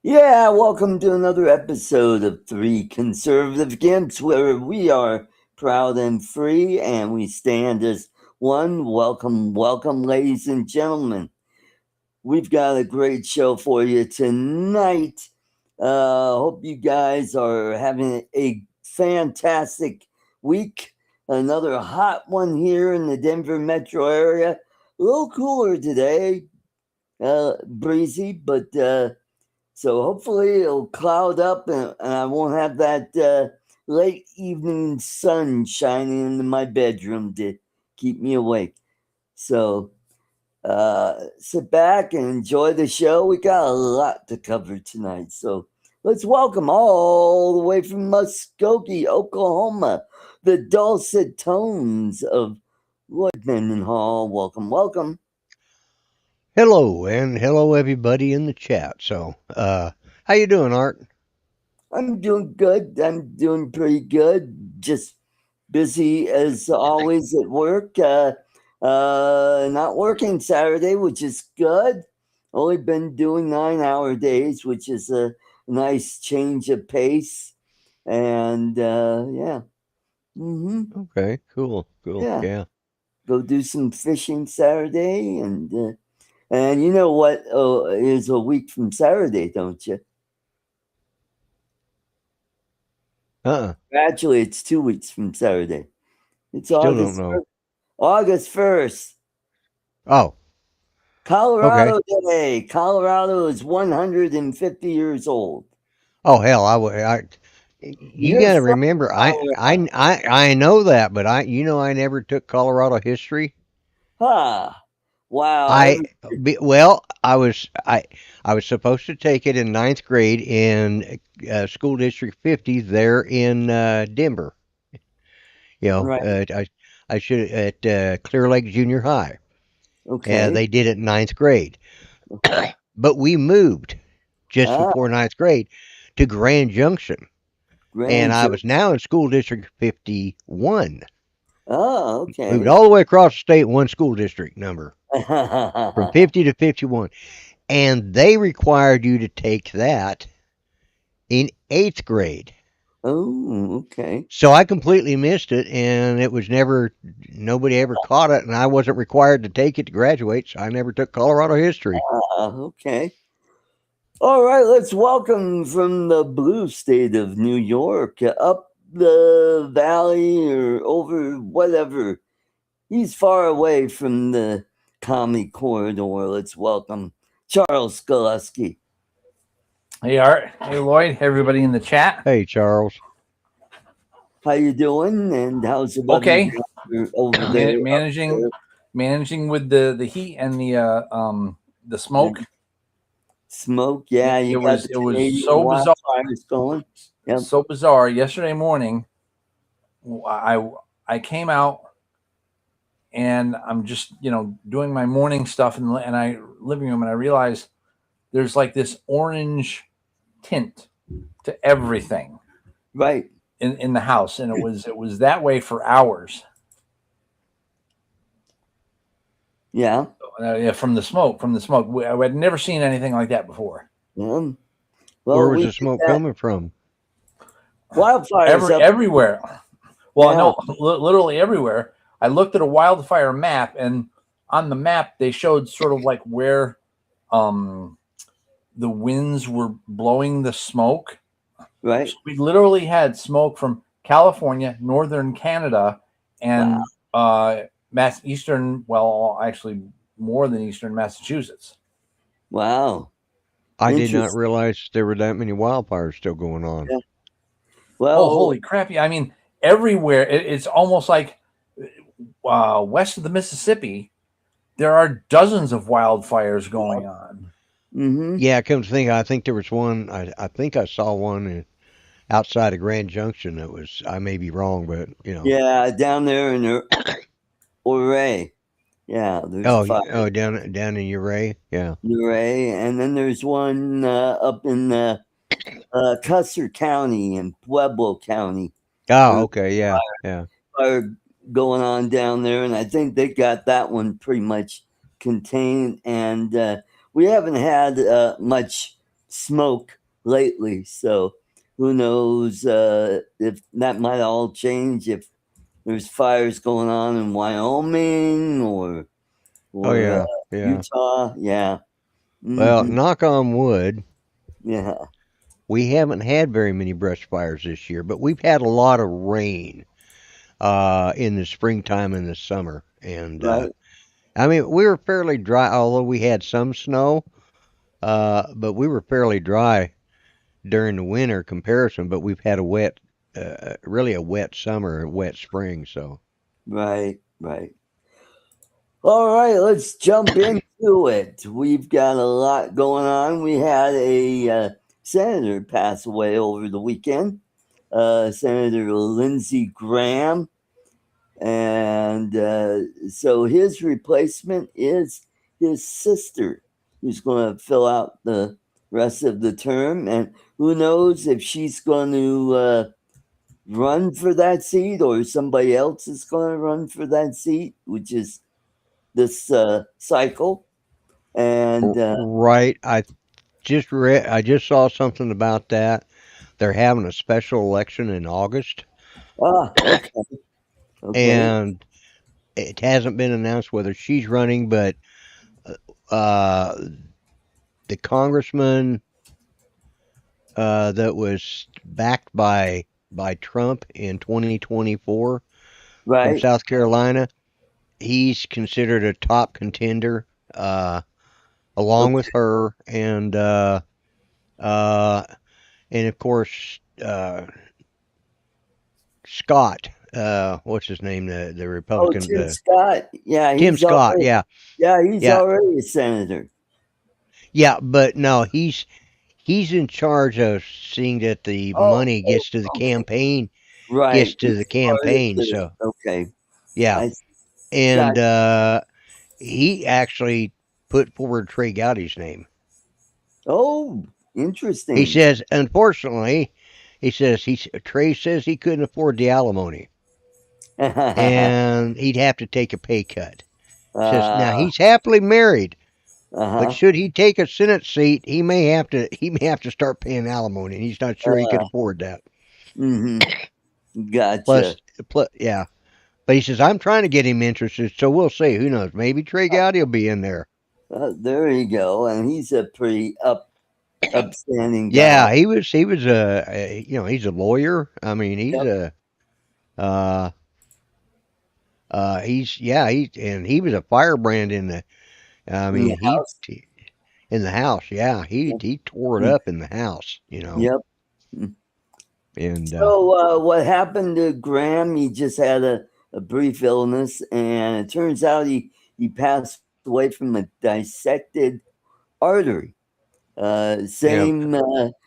Yeah, welcome to another episode of Three Conservative Gimps, where we are proud and free and we stand as one. Welcome, welcome, ladies and gentlemen. We've got a great show for you tonight. Hope you guys are having a fantastic week. Another hot one here in the Denver metro area. A little cooler today, breezy, but so hopefully it'll cloud up and I won't have that late evening sun shining into my bedroom to keep me awake. So sit back and enjoy the show. We got a lot to cover tonight. So let's welcome all the way from Muskogee, Oklahoma, the dulcet tones of Lloyd Mendenhall. Welcome, welcome. Hello, and hello everybody in the chat. So, how you doing, Art? I'm doing good. I'm doing pretty good. Just busy as always at work. Not working Saturday, which is good. Only been doing 9-hour days, which is a nice change of pace. And yeah. Okay, cool. Yeah. Yeah. Go do some fishing Saturday. And you know what is a week from Saturday, don't you? Actually, it's 2 weeks from Saturday. It's Still don't August know. 1st. August 1st. Oh, Colorado okay. Day. Colorado is 150 years old. Oh hell, you You're got to from remember, Colorado. I know that, but I never took Colorado history. Huh. Wow. I was supposed to take it in ninth grade in school district 50 there in Denver. You know, Right. I should at Clear Lake Junior High. Okay. They did it in ninth grade. But we moved just Ah, before ninth grade to Grand Junction. And I grandchildren. was now in school district 51. Oh, Moved okay. all the way across the state, one school district number from 50 to 51. And they required you to take that in eighth grade. Oh, okay. So I completely missed it, and nobody ever caught it, and I wasn't required to take it to graduate, so I never took Colorado history. Okay. All right, let's welcome from the blue state of New York up the valley or over whatever. He's far away from the commie corridor. Let's welcome Charles Skoleski. Hey Art, hey Lloyd, everybody in the chat. Hey, Charles. How you doing? And how's the weather Okay, over there? managing with the heat and the smoke. Smoke, yeah. You got the It was Canadian so bizarre, wildfires going. Yep. so bizarre. Yesterday morning, I came out and I'm just doing my morning stuff in I living room, and I realized there's like this orange tint to everything Right. in the house, and it was that way for hours. Yeah. Yeah, from the smoke. I had never seen anything like that before. Yeah. Where Well, was we the get smoke that coming from? wildfires up. Everywhere. Well, Yeah. no, literally everywhere. I looked at a wildfire map, and on the map they showed sort of like where the winds were blowing the smoke. Right. So we literally had smoke from California, northern Canada, and eastern. Well, actually, more than eastern Massachusetts. Wow. I did not realize there were that many wildfires still going on. Yeah. Well, holy crap! I mean, everywhere. It's almost like west of the Mississippi, there are dozens of wildfires going on. Mm-hmm. Yeah, come to think, I think there was one. I think I saw one outside of Grand Junction. That was, I may be wrong, but Yeah, down there in Ouray. Yeah, there's fire. down in Ouray. Yeah. Ouray, and then there's one up in Custer County and Pueblo County. Oh, okay. Yeah. Yeah. Fire going on down there, and I think they got that one pretty much contained. And we haven't had much smoke lately. So who knows if that might all change if there's fires going on in Wyoming or Oh yeah, yeah. Utah. Yeah. Well, Hmm. knock on wood, Yeah. we haven't had very many brush fires this year, but we've had a lot of rain in the springtime and the summer. And Right. I mean, we were fairly dry, although we had some snow. But we were fairly dry during the winter comparison. But we've had a wet, really a wet summer, a wet spring. So Right. Right. All right, let's jump into it. We've got a lot going on. We had a senator pass away over the weekend, Senator Lindsey Graham. And so his replacement is his sister, who's going to fill out the rest of the term. And who knows if she's going to run for that seat or somebody else is going to run for that seat, which is this cycle. And right, I just saw something about that. They're having a special election in August, okay, okay, and it hasn't been announced whether she's running, but uh, the congressman that was backed by Trump in 2024 from right, South Carolina, he's considered a top contender, along with okay. her, uh, and of course Scott. What's his name? The Oh, Republican, Tim Scott. Tim Scott. Yeah, Yeah, he's yeah, already a senator. yeah. But no, he's in charge of seeing that the Oh, money oh, gets to the okay, campaign, gets right. to the He's part of campaign. the. So Okay, yeah, I got. and he actually put forward Trey Gowdy's name. Oh, He interesting. says, unfortunately, Trey says he couldn't afford the alimony, and he'd have to take a pay cut. Says now uh, he's happily married, but uh-huh. should he take a Senate seat, he may have to start paying alimony, and he's not sure he could afford that. Mm-hmm. Plus, Gotcha. plus, yeah. But he says I'm trying to get him interested, so we'll see. Who knows? Maybe Trey Gowdy will be in there. There you go. And he's a pretty upstanding guy. Yeah, he was he's a lawyer. I mean he's Yep. a uh he was a firebrand in the I In the mean house. in the house. Yeah, he Yep. he tore it Mm, up in the house, yep. Mm. and So, what happened to Graham? He just had a brief illness, and it turns out he passed away from a dissected artery. yeah,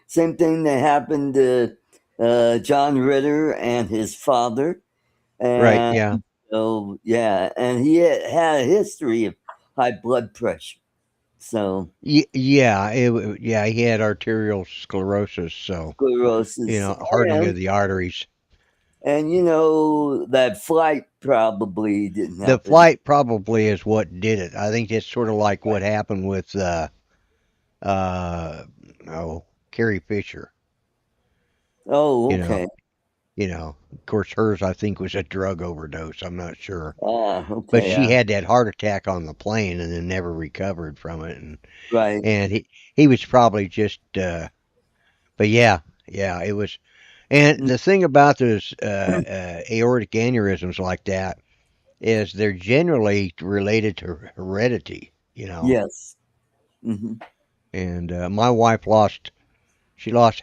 Same thing that happened to John Ritter and his father. right, And yeah. so, yeah, and he had a history of high blood pressure. So, Yeah, he had arterial sclerosis, so sclerosis. hardening And, of the arteries. that flight probably didn't The help it. flight probably is what did it. I think it's sort of like what happened with uh oh Carrie Fisher. Oh, You know, okay. Of course hers I think was a drug overdose. I'm not sure. Ah, But okay. she had that heart attack on the plane and then never recovered from it, Right. and he was probably just but yeah, it was. And Mm, the thing about those aortic aneurysms like that is they're generally related to heredity. yes. Hmm. And my wife she lost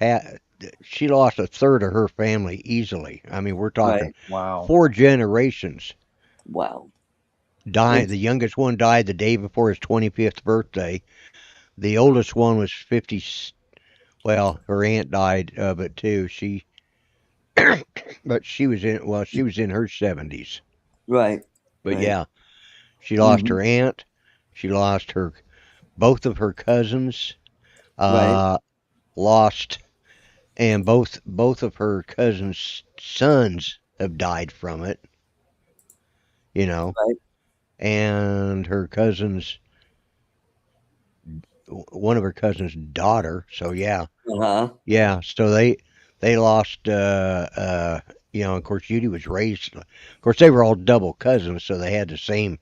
she lost a third of her family easily. I mean, we're talking Right. Wow. 4 generations Wow. died. It's The youngest one died the day before his 25th birthday. The oldest one was 50. Well, her aunt died of it too. But she was in her 70s. right. But Right. yeah, she lost Hmm. her aunt. She lost both of her cousins. Right. Uh, lost and both of her cousins' sons have died from it. You know, Right. and her cousins one of her cousin's daughter. So yeah, Uh-huh. yeah. So they lost. Of course, Judy was raised. Of course, they were all double cousins, so they had the same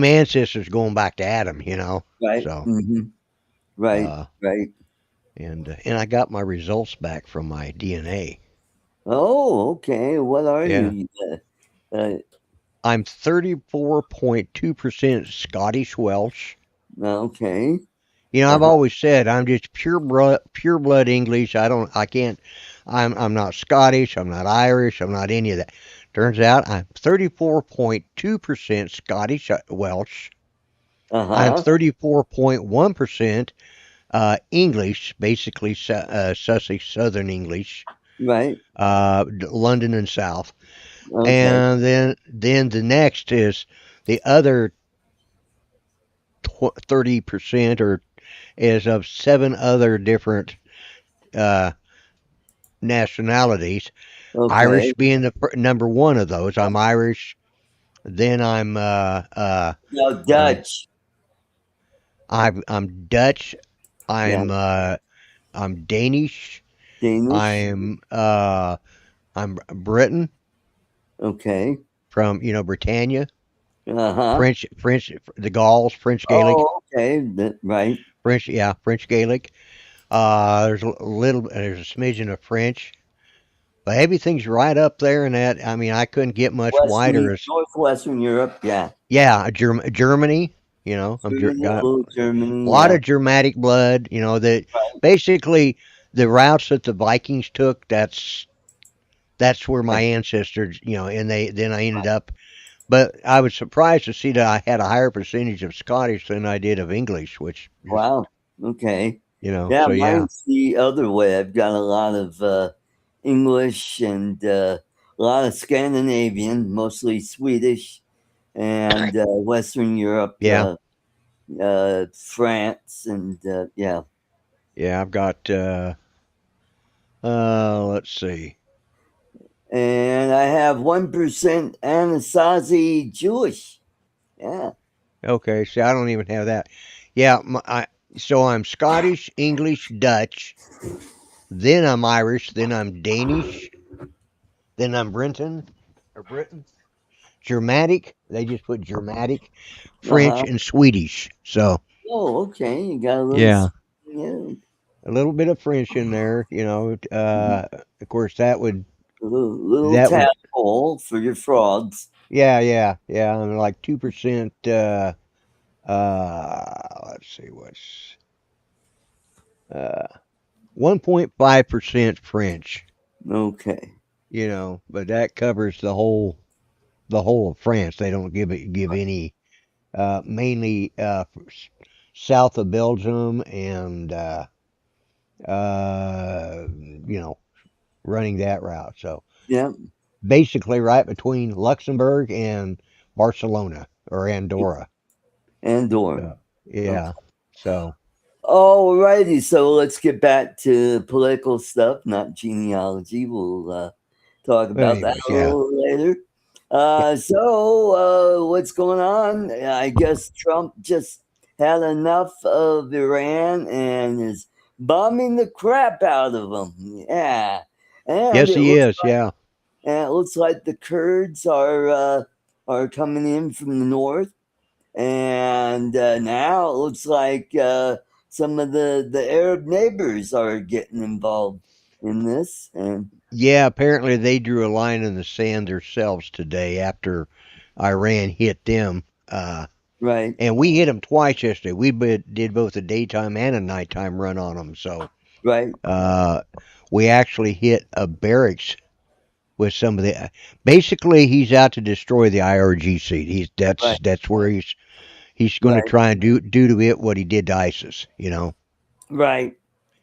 ancestors going back to Adam. Right. So Right. uh, Right. and I got my results back from my DNA. Oh, okay. What are Yeah, you? Uh, I'm 34.2% Scottish Welsh. okay. I've Uh-huh. always said I'm just pure blood English. I can't, I'm not Scottish, I'm not Irish, I'm not any of that. Turns out I'm 34.2% Scottish Welsh. I'm Uh-huh. 34.1% English, basically Sussex Southern English, Right. London and South. Okay. And then the next is the other 30% or is of seven other different uh, nationalities. Okay. Irish being the number one of those. I'm Irish. Then Now um, Dutch. I'm Dutch. Yeah. I'm Danish. Danish. I'm Britain Okay. from Britannia. Uh-huh. The Gauls, French Gaelic, Oh, okay. Right. French Gaelic. There's a smidgen of French, but everything's right up there in that. I mean, I couldn't get much wider. Northwestern Europe. Yeah. Yeah, Germany. Germany, Got oh, a Germany. lot Yeah. of Germanic blood. That basically the routes that the Vikings took. That's where my Right. ancestors. And then I ended up. But I was surprised to see that I had a higher percentage of Scottish than I did of English, which just Wow. Okay. Yeah, so yeah, mine's the other way. I've got a lot of English and a lot of Scandinavian, mostly Swedish, and Western Europe, yeah, France, and yeah. yeah. I've got. Let's see. And I have 1% Anasazi Jewish. Yeah. Okay, see, I don't even have that. Yeah, so I'm Scottish, English, Dutch. Then I'm Irish. Then I'm Danish. Then I'm Britain. Germanic. They just put Germanic, French, Uh-huh. and Swedish. So Oh, okay. You got a little, yeah, yeah, a little bit of French in there. Of course, little that would. tadpole for your frogs. Yeah. I'm like 2%. Let's see, what's 1.5% French. Okay. But that covers the whole of France. They don't give any mainly south of Belgium and uh, you know running that route. So Yeah. basically, right between Luxembourg and Barcelona or Andorra. Andor. So yeah. Okay. So Alrighty, so let's get back to political stuff, not genealogy. We'll talk but about that anyways, a yeah, little later. yeah. What's going on? I guess Trump just had enough of Iran and is bombing the crap out of them. Yeah, and Yes, it he looks is. Yeah. and it looks like the Kurds are coming in from the north, and now it looks like some of the Arab neighbors are getting involved in this. And Yeah, apparently they drew a line in the sand themselves today after Iran hit them. right, And we hit them twice yesterday. Did both a daytime and a nighttime run on them. So right, uh, we actually hit a barracks with some of the. Basically, he's out to destroy the IRGC. right, That's where he's going to right, try and do to it what he did to ISIS. right,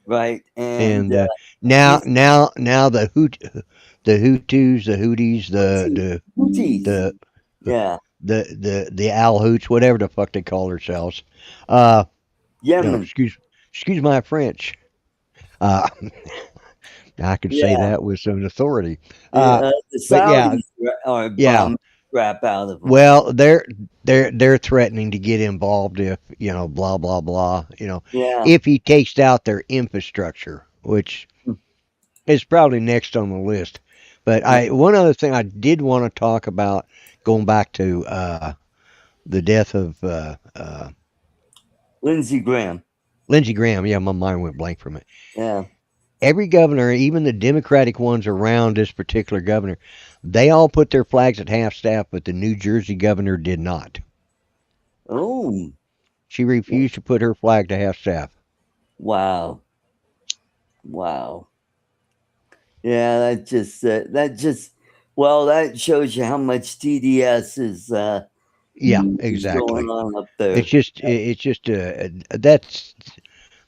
right. And And now he's now now the Hutus, the Houthis, Houthis. the Yeah, the Al Hoots, whatever the fuck they call themselves. Uh, no, Yemen. excuse my French. Uh, I could say Yeah, that with some authority. Uh, the but yeah, Saudis are yeah, bombing. crap out of them. Well, they're threatening to get involved if blah blah blah. Yeah. If he takes out their infrastructure, which is probably next on the list. But Yeah. one other thing I did want to talk about, going back to the death of Lindsey Graham. Lindsey Graham. Yeah, my mind went blank from it. Yeah. Every governor, even the Democratic ones around this particular governor, they all put their flags at half staff, but the New Jersey governor did not. Oh, She refused to put her flag to half staff. wow. Wow. Yeah, that shows you how much TDS is Yeah, is going exactly. on up there.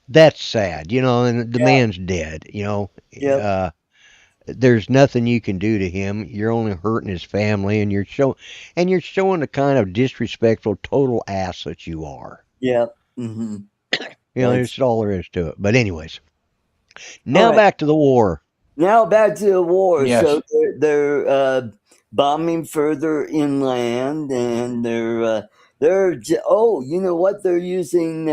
That's sad, and the Yeah. man's dead. Yep. There's nothing you can do to him. You're only hurting his family, and you're showing the kind of disrespectful, total ass that you are. Yep. Mm-hmm. That's all there is to it. But anyways, All now right. back to the war. Now back to the war. Yes. So they're bombing further inland, and you know what? They're using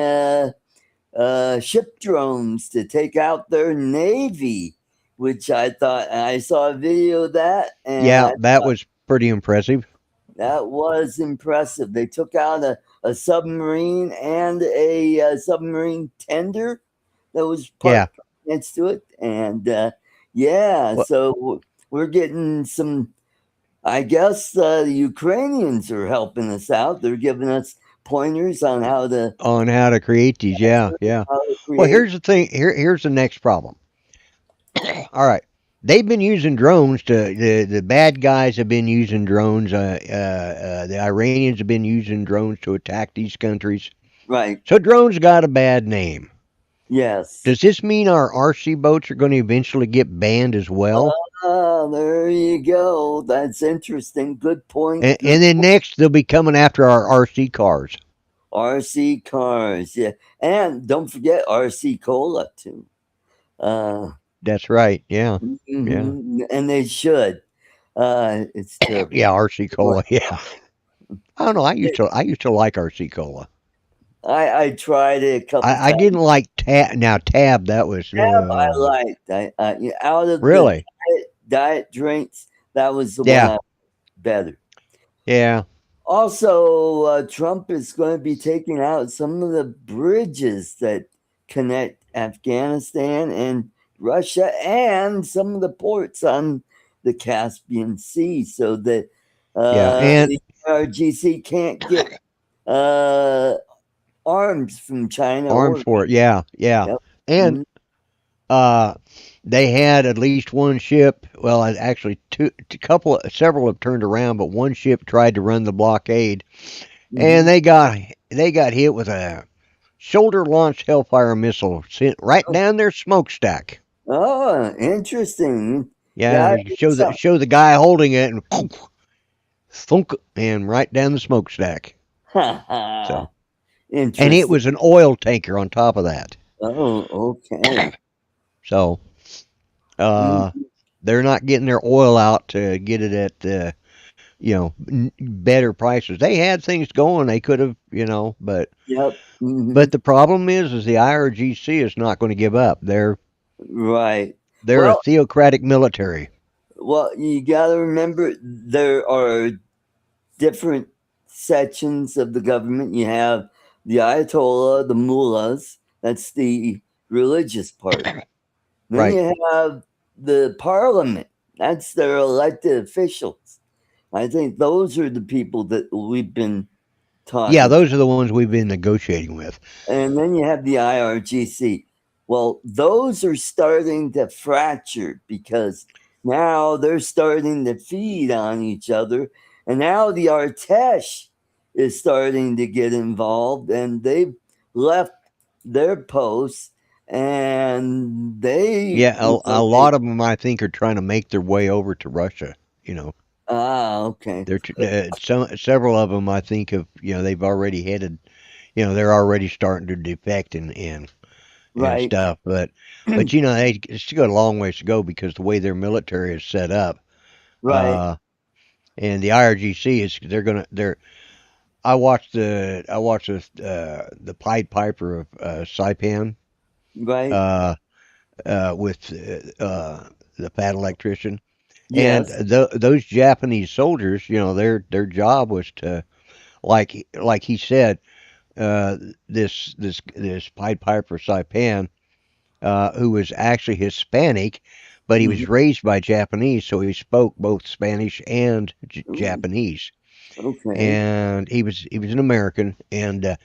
ship drones to take out their navy, which I saw a video of that, and Yeah, that was pretty impressive. that was impressive. They took out a submarine and a submarine tender that was parked next to it, and Well, so we're getting some. I guess the Ukrainians are helping us out. They're giving us pointers on how on how to create these, yeah. to Well, create. here's the thing. Here's the next problem. All right, they've been using drones the bad guys have been using drones. The Iranians have been using drones to attack these countries. Right. So drones got a bad name. Yes. Does this mean our RC boats are going to eventually get banned as well? There you go. That's interesting. Good point. And then next they'll be coming after our RC cars. RC cars, yeah, and don't forget RC cola too. That's right. Yeah. And they should. It's terrible. Yeah, RC cola. Yeah. I don't know. I used to like RC cola. I tried it a couple I times. didn't like Tab. Now Tab, that was I liked. Out of really. the diet drinks, that was the one Yeah. I better. Yeah. Also, Trump is going to be taking out some of the bridges that connect Afghanistan and Russia and some of the ports on the Caspian Sea so that Yeah. And the RGC can't get arms from China. arms for it. Yeah. Yeah. Yep. And they had at least one ship. Well, actually, several have turned around, but one ship tried to run the blockade, and they got hit with a shoulder-launched Hellfire missile sent right down their smokestack. Oh, interesting. Yeah, you show the guy holding it, and thunk, and right down the smokestack. So, interesting. and it was an oil tanker on top of that. Oh, okay. So, they're not getting their oil out to get it at better prices. They had things going. They could have, but Yep. but the problem is the IRGC is not going to give up. They're right. a theocratic military. Well, you got to remember there are different sections of the government. You have the Ayatollah, the mullahs. That's the religious part. Then Right. you have the parliament. That's their elected officials. I think those are the people that we've been talking. Yeah, those are the ones we've been negotiating with. And then you have the IRGC. Well, those are starting to fracture because now they're starting to feed on each other. And now the Artesh is starting to get involved, and they've left their posts, and a lot of them I think are trying to make their way over to Russia. Okay. Several of them I think they've already headed. They're already starting to defect and Right. stuff. But they still got a long ways to go because the way their military is set up. Right. and the IRGC is they're I watched the Pied Piper of Saipan Right. uh, with the fat electrician, and Yes. those Japanese soldiers, their job was to, like he said, uh, this Pied Piper Saipan, who was actually Hispanic, but he Hmm. was raised by Japanese, so he spoke both Spanish and Ooh, Japanese, okay. and he was an American, and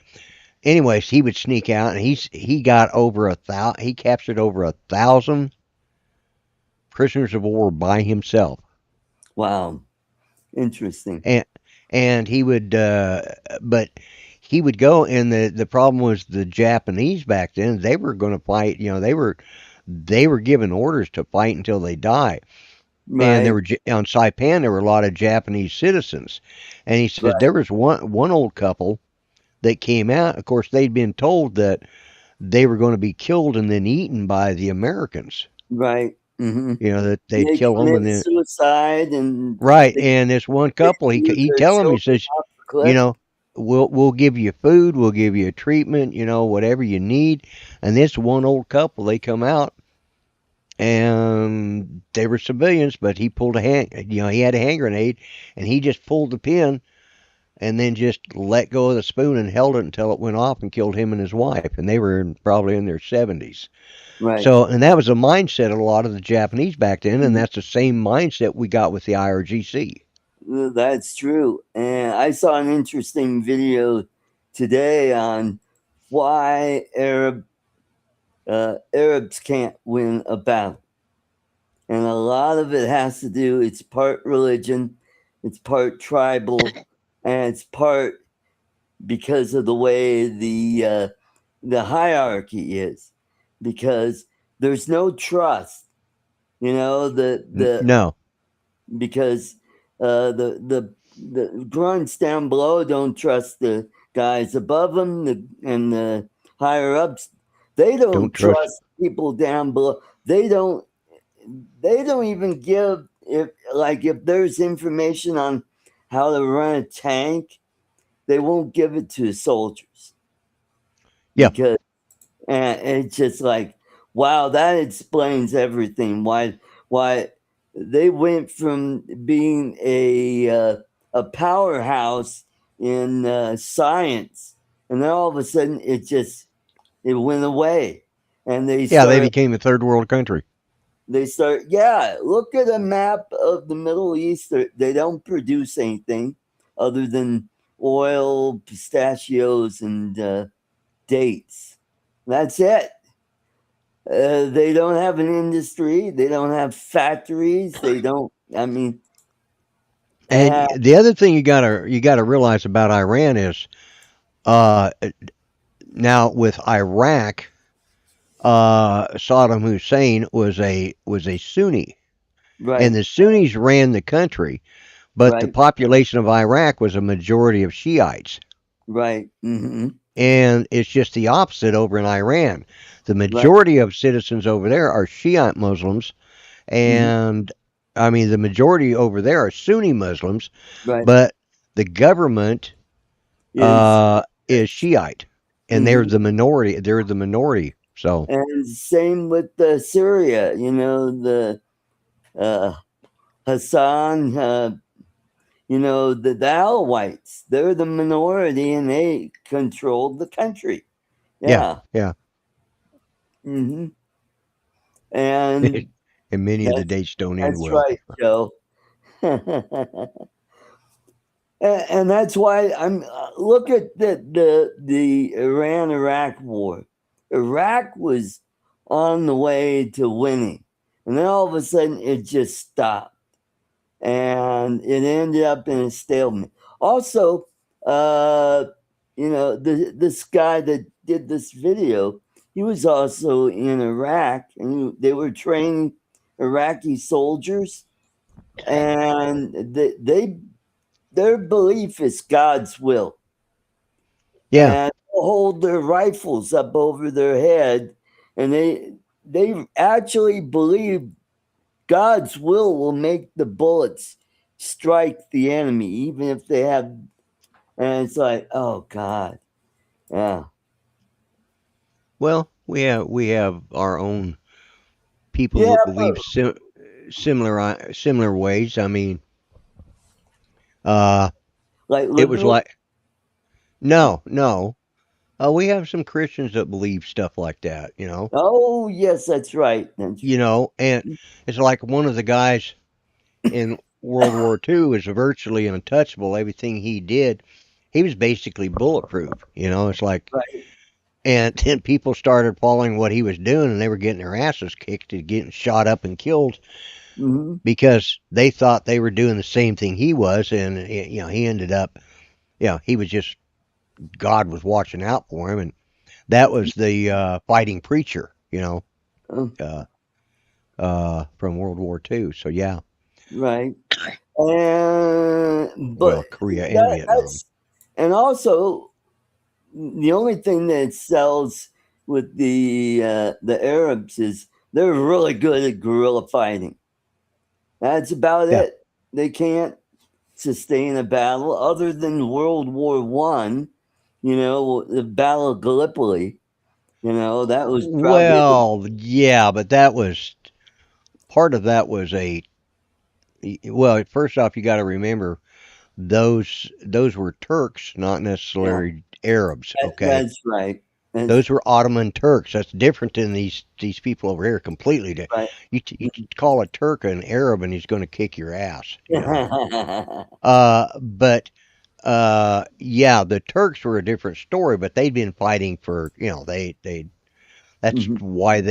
anyways, he would sneak out, and he got over he captured over 1,000 prisoners of war by himself, Wow. Interesting. and he would, but he would go, and the problem was the Japanese back then, they were going to fight. They were given orders to fight until they die. And there Right. were on Saipan there were a lot of Japanese citizens, and he said Right. there was one old couple that came out. Of course, they'd been told that they were going to be killed and then eaten by the Americans. Right. Hmm. That they'd They kill them, commit and then suicide and right. they And this one couple, threw he their tell them, he children says, off the you cliff. know, we'll give you food, we'll give you treatment, whatever you need. And this one old couple, they come out and they were civilians, but he pulled he had a hand grenade, and he just pulled the pin and then just let go of the spoon and held it until it went off and killed him and his wife. And they were probably in their 70s. Right. So, and that was a mindset of a lot of the Japanese back then, and Mhm. that's the same mindset we got with the IRGC. That's true. And I saw an interesting video today on why Arabs can't win a battle. And a lot of it has to do, it's part religion, it's part tribal, and it's part because of the way the hierarchy is. Because there's no trust. The No, because the grunts down below don't trust the guys above them, and the higher ups, they don't don't trust. trust people down below. They don't even give, if there's information on how to run a tank, they won't give it to soldiers Yeah, because and it's just like, wow, that explains everything. Why they went from being a powerhouse in science, and then all of a sudden it went away, and yeah, they became a third world country. yeah. Look at a map of the Middle East. They don't produce anything other than oil, pistachios, and dates. That's it. They don't have an industry. They don't have factories. They don't. I mean, And uh, the other thing you gotta realize about Iran is, uh, now with Iraq, Saddam Hussein was a Sunni, and right, the Sunnis ran the country, but the right, population of Iraq was a majority of Shiites. right, hmm, And it's just the opposite over in Iran. The right, majority of citizens over there are Shiite Muslims, hmm, and I mean the majority over there are Sunni Muslims, right. but the government Is is Shiite, and they're hmm, the minority. They're the minority. So and same with Syria. The uh, Hassan. The Alawites. They're the minority, and they controlled the country. yeah, Yeah. yeah. Hmm. And And many of the that's dates don't end that's well. right, Joe. And that's why I'm look at the Iran Iraq war. Iraq was on the way to winning, and then all of a sudden it just stopped, and it ended up in a stalemate. Also, this guy that did this video, he was also in Iraq, and they were training Iraqi soldiers, and their belief is God's will, Yeah, and they'll hold their rifles up over their head, and they actually believe God's will make the bullets strike the enemy, even if they have. And it's like, oh God, yeah, Well, we have our own people yeah, that believe similar ways. I mean, uh, like it was liberal. like no. We have some Christians that believe stuff like that. Oh yes, that's right. That's And it's like one of the guys in World War II was virtually untouchable. Everything he did, he was basically bulletproof. It's like, right. and then people started following what he was doing, and they were getting their asses kicked and getting shot up and killed Hmm. because they thought they were doing the same thing he was, and he ended up, he was just God was watching out for him, and that was the fighting preacher, uh, from World War II. So yeah, Right. And but well, Korea and that Vietnam. that's and also the only thing that sells with the Arabs is they're really good at guerrilla fighting. That's about Yeah. it. They can't sustain a battle other than World War One. The Battle of Gallipoli. That was probably Well, yeah, but that was part of that was well, first off, you got to remember those were Turks, not yeah. necessarily Arabs. Okay, That's right. That's those were Ottoman Turks. That's different than these people over here. Completely. right. You call a Turk an Arab, and he's going to kick your ass. Mhm. But yeah, the Turks were a different story. But they'd been fighting for they that's why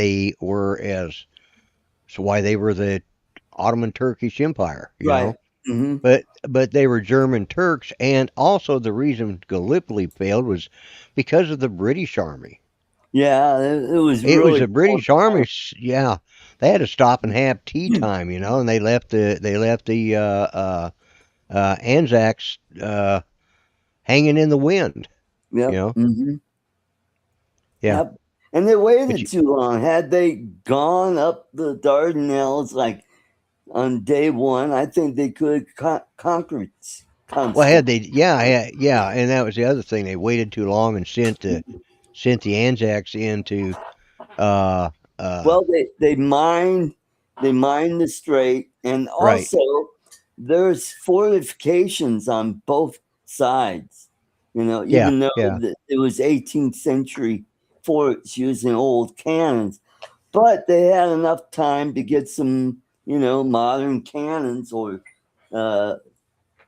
they were the Ottoman Turkish Empire. Right. Hmm. But they were German Turks, and also the reason Gallipoli failed was because of the British Army. Yeah, it was It was really the cool British Army. time. Yeah, they had to stop and have tea time, and they left the Anzacs hanging in the wind. You Yep. know, Hmm. yeah. Yep. And they But waited too long. Had they gone up the Dardanelles like on day one, I think they could conquer well, Constant. yeah, and that was the other thing. They waited too long and sent the Anzacs into uh uh Well, they mined the strait, and right. also there's fortifications on both sides. Yeah, Even though yeah. it was 18th century forts using old cannons, but they had enough time to get some, modern cannons or, uh,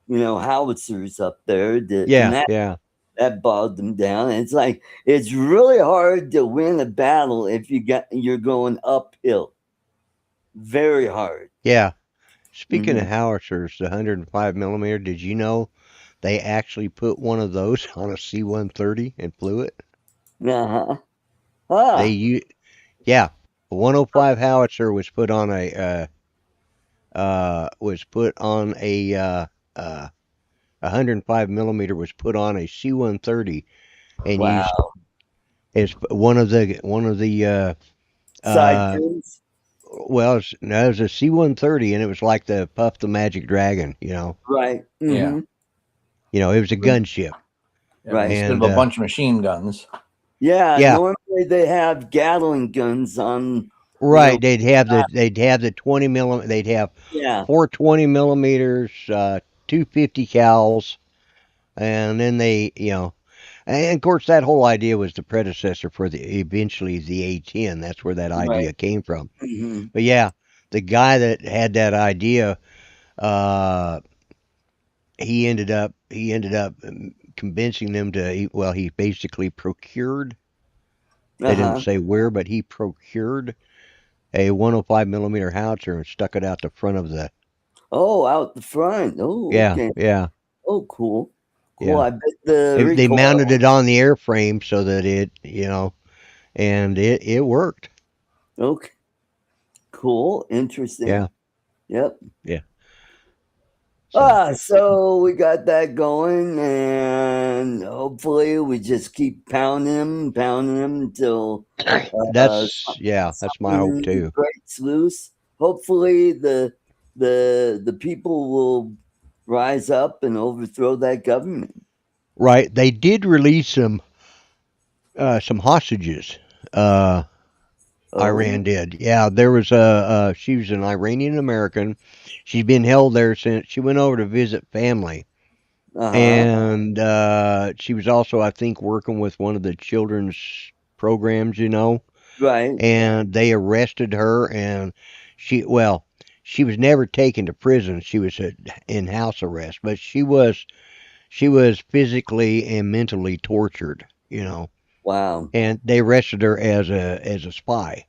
howitzers up there, and Yeah, that yeah. that bogged them down. And it's like it's really hard to win a battle if you're going uphill. Very hard. Yeah. Speaking of Hmm. howitzers, the 105 millimeter, did you know they actually put one of those on a C-130 and flew it? Uh-huh. They Ah, u Yeah, a 105 howitzer was put on uh 105 millimeter was put on a C-130 and used wow. as one of the Side uh tunes. well, no, it was a C-130, and it was like the Puff the Magic Dragon. Right. Yeah. Hmm. It was a gunship. Yeah, but Right. instead of And a bunch of machine guns. Yeah. yeah, Normally they have Gatling guns on, you right. know, They'd have the 20 millimeter. They'd have yeah. 420 millimeters, 250 cals, and then and of course that whole idea was the predecessor for the eventually the A10. That's where that Right. idea came from. Hmm. But yeah, the guy that had that idea, uh, he ended up convincing them to. Well, he basically procured. They didn't Uh-huh. say where, but he procured a 105 millimeter howitzer and stuck it out the front of the. Oh, out the front. Oh, Yeah, okay. yeah, Oh, cool. Cool. yeah. I bet the They mounted recoil. it on the airframe so that and it worked. Okay. Cool. Interesting. Yeah, Yep. yeah. So So we got that going, and hopefully we just keep pounding him until that's my hope something too. breaks loose. Hopefully the people will rise up and overthrow that government. Right. They did release some hostages. Uh, Iran Oh, did. Yeah, there was a she was an Iranian American. She's been held there since she went over to visit family. uh-huh. And she was also, I think, working with one of the children's programs, Right. and they arrested her, and well, she was never taken to prison. She was in house arrest, but she was physically and mentally tortured, Wow. and they arrested her as a spy.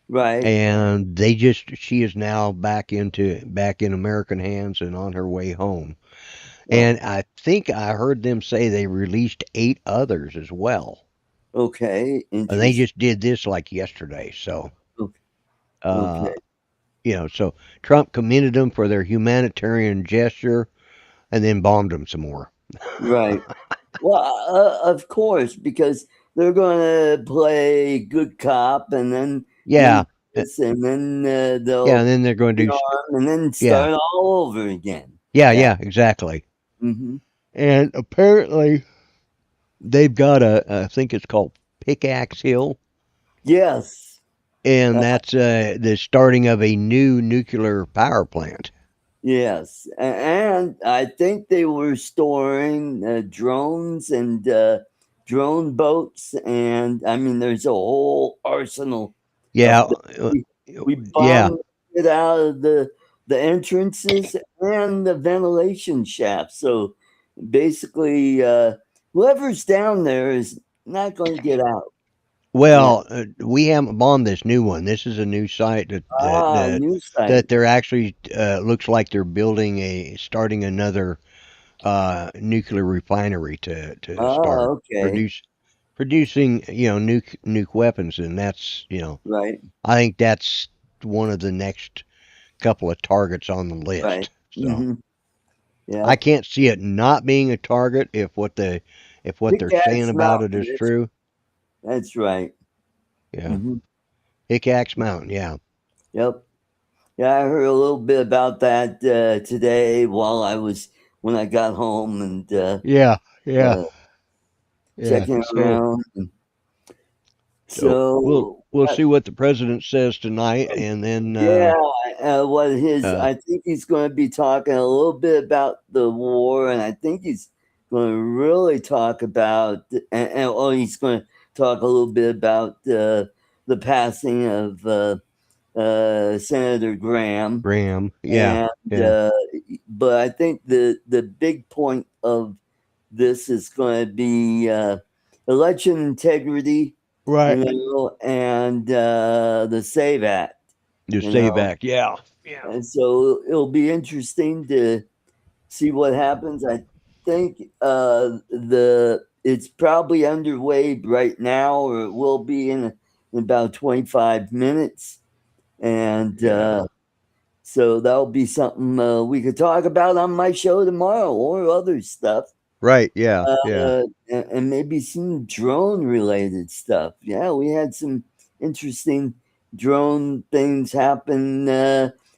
Right. And she is now back in American hands and on her way home. Oh, And I think I heard them say they released 8 others as well. okay. And they Interesting. just did this like yesterday. So, uh, Okay. so Trump commended them for their humanitarian gesture and then bombed them some more. Right. Well, of course, because they're going to play good cop and then Yeah. do this, and then Yeah. they'll And then they're going to do, rearm and then yeah. start all over again. Yeah. Yeah. Yeah. Exactly. Hmm. And apparently they've got I think it's called Pickaxe Hill. Yes. And Uh, that's the starting of a new nuclear power plant. yes. And I think they were storing drones and drone boats. And I mean, there's a whole arsenal Yeah. of the, we Yeah. bombed it out of the entrances and the ventilation shafts. So basically, whoever's down there is not going to get out. Yeah. Well, we haven't bombed this new one. This is a new site that that Ah, that, new site. that they're actually looks like they're starting another nuclear refinery to Ah, start okay. producing nuke weapons, and that's Right. I think that's one of the next couple of targets on the Right. list. So Mm-hmm. I Yep. can't see it not being a target if what they're saying Pickaxe about it Mountain. is true. That's right. Yeah, Mm-hmm. Pickaxe Mountain. Yeah, Yep. Yeah, I heard a little bit about that today while I was when I got home and yeah, yeah, uh, yeah. checking So around. So we'll So we'll see what the president says tonight, and then yeah, what his uh, I think he's going to be talking a little bit about the war, and I think he's going to really talk about, or he's going to talk a little bit about the passing of Senator Graham, Graham. Yeah, and yeah, but I think the big point of this is going to be election integrity, right. and the Save Act, Just you stay know. back. Yeah, yeah, And so it'll be interesting to see what happens. I think the it's probably underway right now, or it will be in about 25 minutes, and yeah. so that'll be something we could talk about on my show tomorrow, or other stuff. Right. Yeah, yeah. And maybe some drone related stuff. Yeah, we had some interesting drone things happen.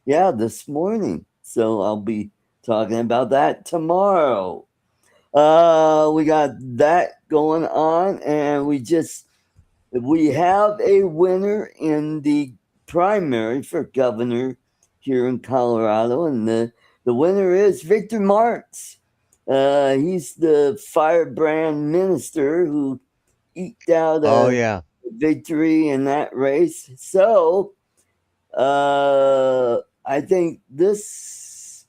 Yeah, this morning. So I'll be talking about that tomorrow. We got that going on, and we have a winner in the primary for governor here in Colorado, and the winner is Victor Marx. He's the firebrand minister who eked out Oh a yeah. victory in that race. So I think this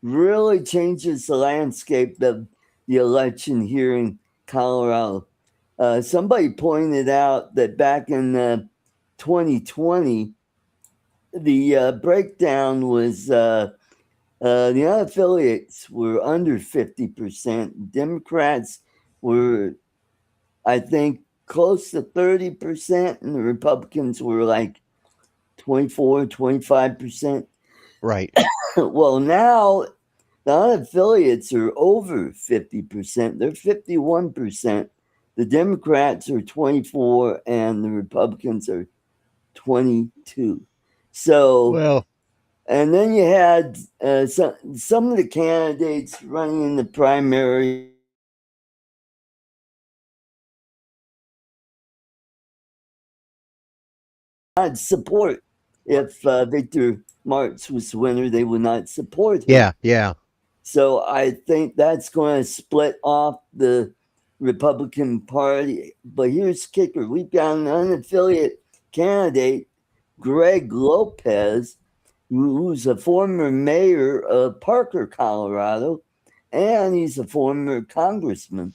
really changes the landscape of the election here in Colorado. Somebody pointed out that back in 2020, the breakdown was the unaffiliates were under 50%. Democrats were, I think, close to 30%, and the Republicans were like 24, 25%. Right. Well, now the unaffiliates are over 50%. They're 51%. The Democrats are 24 and the Republicans are 22. So Well. And then you had some of the candidates running in the primary not support. If Victor Marx was the winner, they would not support him. Yeah, yeah. So I think that's going to split off the Republican Party. But here's the kicker: we've got an unaffiliated candidate, Greg Lopez, who's a former mayor of Parker, Colorado, and he's a former congressman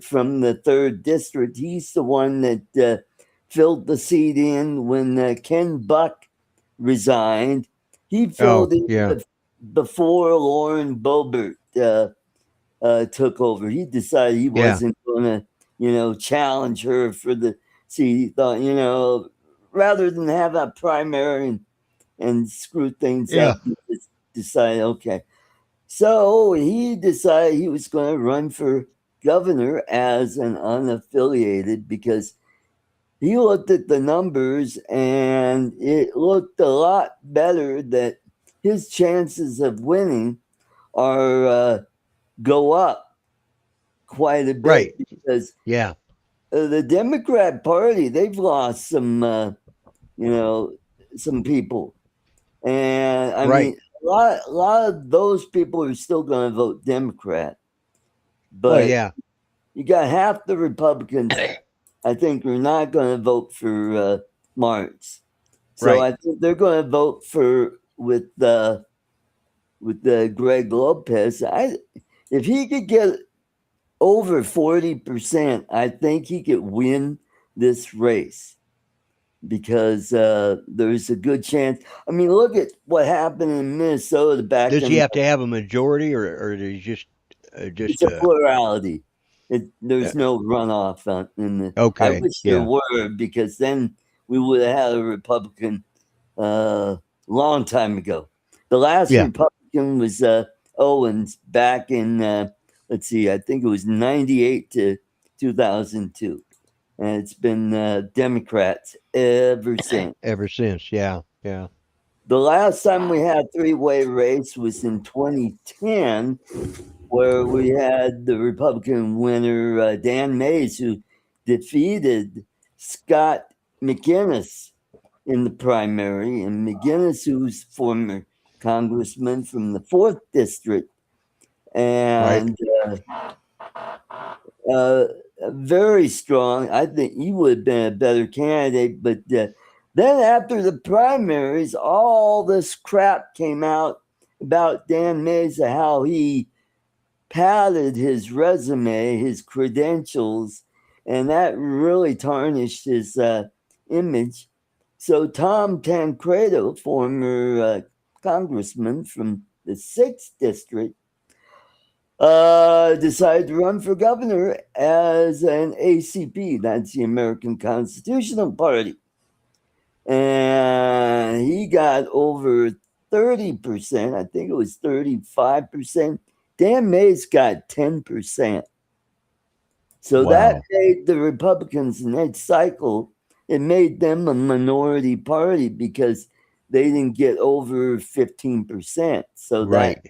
from the 3rd District. He's the one that filled the seat in when Ken Buck resigned. He filled in Yeah. before Lauren Boebert took over. He decided he wasn't going to, challenge her for the seat. He thought, rather than have a primary and screw things Yeah. up, he just decided, okay. So he decided he was going to run for governor as an unaffiliated because he looked at the numbers and it looked a lot better that his chances of winning are go up quite a bit Right. because Yeah. the Democrat Party, they've lost some people. And I Right. mean, a lot of those people are still going to vote Democrat. Well, But yeah. you got half the Republicans, I think, are not going to vote for Marx. So Right. I think they're going to vote with Greg Lopez. If he could get over 40%, I think he could win this race because there's a good chance. I mean, look at what happened in Minnesota back Does he in. have to have a majority, or does he just It's a plurality. uh, There's no runoff in the. I okay? wish there Yeah. were because then we would have had a Republican long time ago. The last Yeah. Republican was Owens back in let's see, I think it was 98 to 2002, and it's been Democrats ever since. Ever since. Yeah. Yeah. The last time we had three-way race was in 2010, where we had the Republican winner Dan Mays, who defeated Scott McInnes in the primary, and McGinnis, who's former congressman from the 4th District, Right. and very strong. I think he would have been a better candidate, but then after the primaries, all this crap came out about Dan Mays, how he padded his resume, his credentials, and that really tarnished his image. So Tom Tancredo, former congressman from the 6th District, decided to run for governor as an ACP, that's the American Constitutional Party. And he got over 30%, I think it was 35%. Dan Mays got 10%. So that Wow. made the Republicans next cycle, it made them a minority party because they didn't get over 15%. So that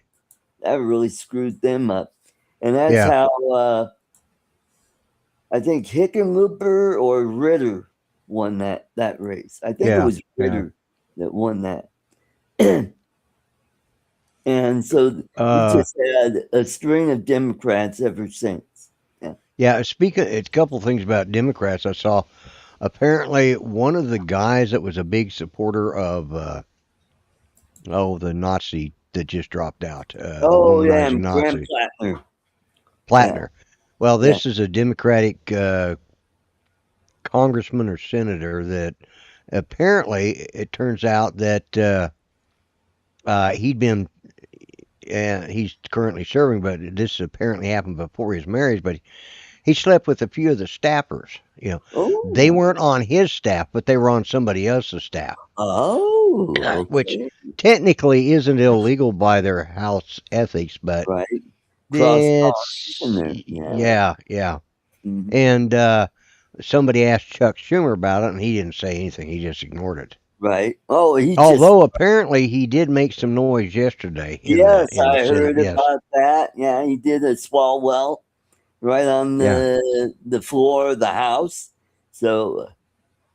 Right. really screwed them up. And that's Yeah. how I think Hickenlooper or Ritter won that race. I think it Yeah. was Yeah. Ritter that won that. And so we just had a string of Democrats ever since. Yeah. Yeah. Speaking, a couple things about Democrats I saw. Apparently, one of the guys that was a big supporter of the Nazi that just dropped out, the Oh yeah, womanizing Graham Nazi, Plattner. Yeah, Plattner. Well, yeah. this is a Democratic congressman or senator that apparently it turns out that he's currently serving, but this apparently happened before his marriage. But he slept with a few of the staffers. They Oh, weren't on his staff, but they were on somebody else's staff, which okay. technically isn't illegal by their house ethics, but Right. Cross pollination it's there. Yeah. yeah, yeah. Mhm. And somebody asked Chuck Schumer about it, and he didn't say anything. He just ignored it. Right. Oh, he just. Although apparently he did make some noise yesterday Yes, in the I Senate. heard Yes. about that. Yeah, he did a swalwell right on Yeah. the floor of the house. So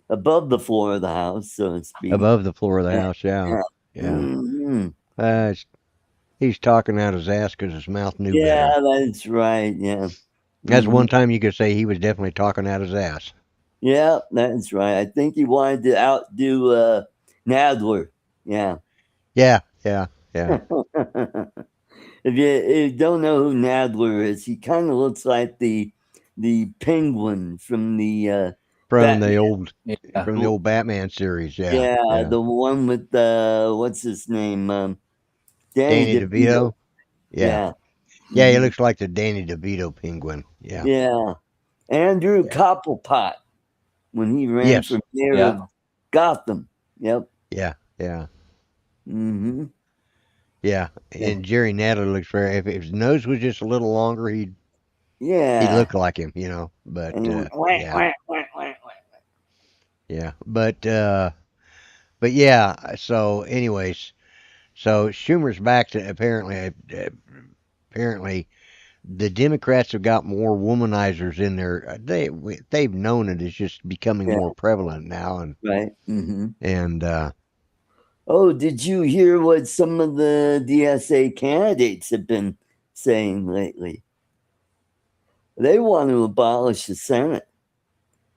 above the floor of the house, so to speak. Above the floor of the Yeah. house. Yeah. Yeah. Yeah. Hmm. He's talking out his ass because his mouth knew Yeah, better. that's right. Yeah. That's Hmm. one time you could say he was definitely talking out his ass. Yeah, that's right. I think he wanted to outdo Nadler. Yeah. Yeah. Yeah. Yeah. If you don't know who Nadler is, he kind of looks like the penguin from the From Batman. the old Yeah. from the old Batman series. Yeah. Yeah, Yeah. the one with what's his name? Danny Danny DeVito. DeVito. Yeah. Yeah. Yeah. He Hmm. looks like the Danny DeVito penguin. Yeah. Yeah. Andrew Yeah. Coppelpot when he ran Yes. for mayor Yeah. of Gotham. Yep. Yeah. Yeah. Hmm. Yeah. Yeah. And Jerry Nadler looks very. If his nose was just a little longer, he'd Yeah. look like him. You know. But And he went, wah, yeah. wah, wah, wah, wah. Yeah. But yeah. So, anyways, so Schumer's back to apparently the Democrats have got more womanizers in there. They've known it is just becoming Yeah. more prevalent now, Right. Hmm. and Oh, did you hear what some of the DSA candidates have been saying lately? They want to abolish the Senate.